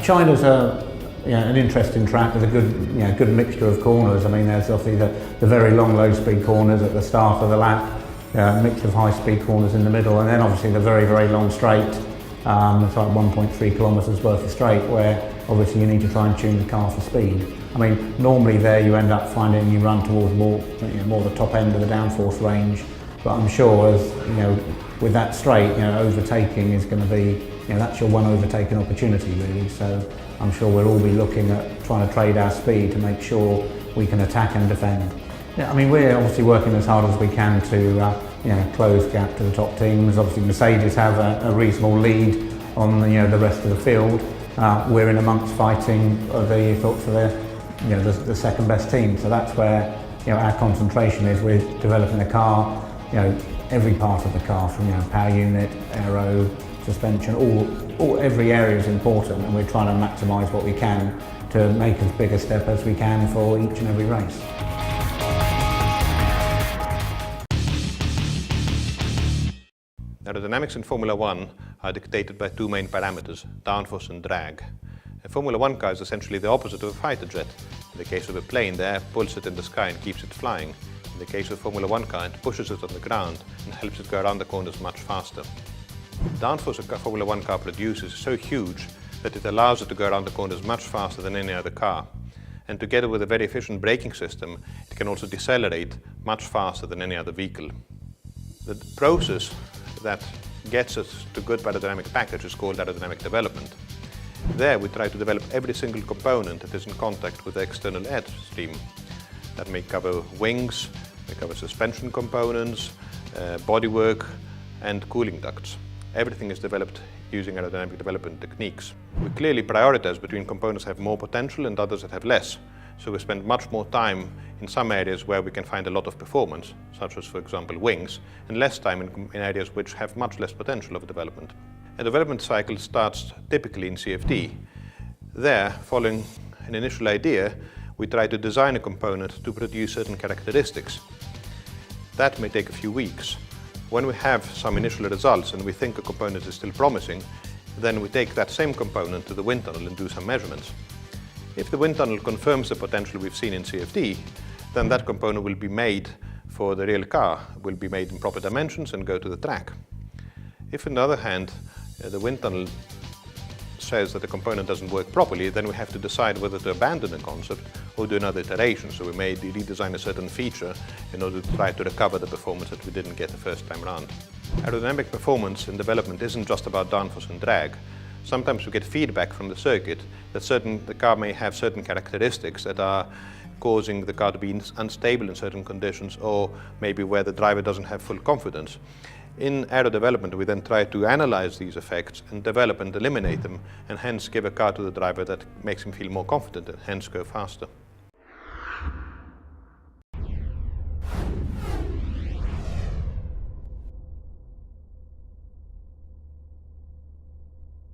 China's an interesting track with a good mixture of corners. I mean, there's obviously the very long low-speed corners at the start of the lap, a mix of high-speed corners in the middle, and then obviously the very, very long straight. It's like 1.3 kilometres worth of straight, where obviously you need to try and tune the car for speed. I mean, normally there you end up finding you run towards more the top end of the downforce range. But I'm sure as with that straight, overtaking is going to be, that's your one overtaking opportunity really. So I'm sure we'll all be looking at trying to trade our speed to make sure we can attack and defend. Yeah, I mean, we're obviously working as hard as we can to close gap to the top teams. Obviously Mercedes have a reasonable lead on the rest of the field. We're in amongst fighting for the second best team. So that's where our concentration is. We're developing a car, every part of the car, from power unit, aero, suspension, every area is important, and we're trying to maximise what we can to make as big a step as we can for each and every race. Aerodynamics in Formula 1 are dictated by two main parameters, downforce and drag. A Formula 1 car is essentially the opposite of a fighter jet. In the case of a plane, the air pulls it in the sky and keeps it flying. In the case of Formula 1 car, it pushes it on the ground and helps it go around the corners much faster. The downforce a Formula 1 car produces is so huge that it allows it to go around the corners much faster than any other car. And together with a very efficient braking system, it can also decelerate much faster than any other vehicle. The process that gets us to good aerodynamic package is called aerodynamic development. There we try to develop every single component that is in contact with the external air stream. That may cover wings, may cover suspension components, bodywork and cooling ducts. Everything is developed using aerodynamic development techniques. We clearly prioritize between components that have more potential and others that have less. So we spend much more time in some areas where we can find a lot of performance, such as, for example, wings, and less time in areas which have much less potential of development. A development cycle starts typically in CFD. There, following an initial idea, we try to design a component to produce certain characteristics. That may take a few weeks. When we have some initial results and we think a component is still promising, then we take that same component to the wind tunnel and do some measurements. If the wind tunnel confirms the potential we've seen in CFD, then that component will be made for the real car, will be made in proper dimensions and go to the track. If on the other hand, the wind tunnel says that the component doesn't work properly, then we have to decide whether to abandon the concept or do another iteration. So we may redesign a certain feature in order to try to recover the performance that we didn't get the first time around. Aerodynamic performance in development isn't just about downforce and drag. Sometimes we get feedback from the circuit that the car may have certain characteristics that are causing the car to be unstable in certain conditions, or maybe where the driver doesn't have full confidence. In aero development, we then try to analyze these effects and develop and eliminate them, and hence give a car to the driver that makes him feel more confident and hence go faster.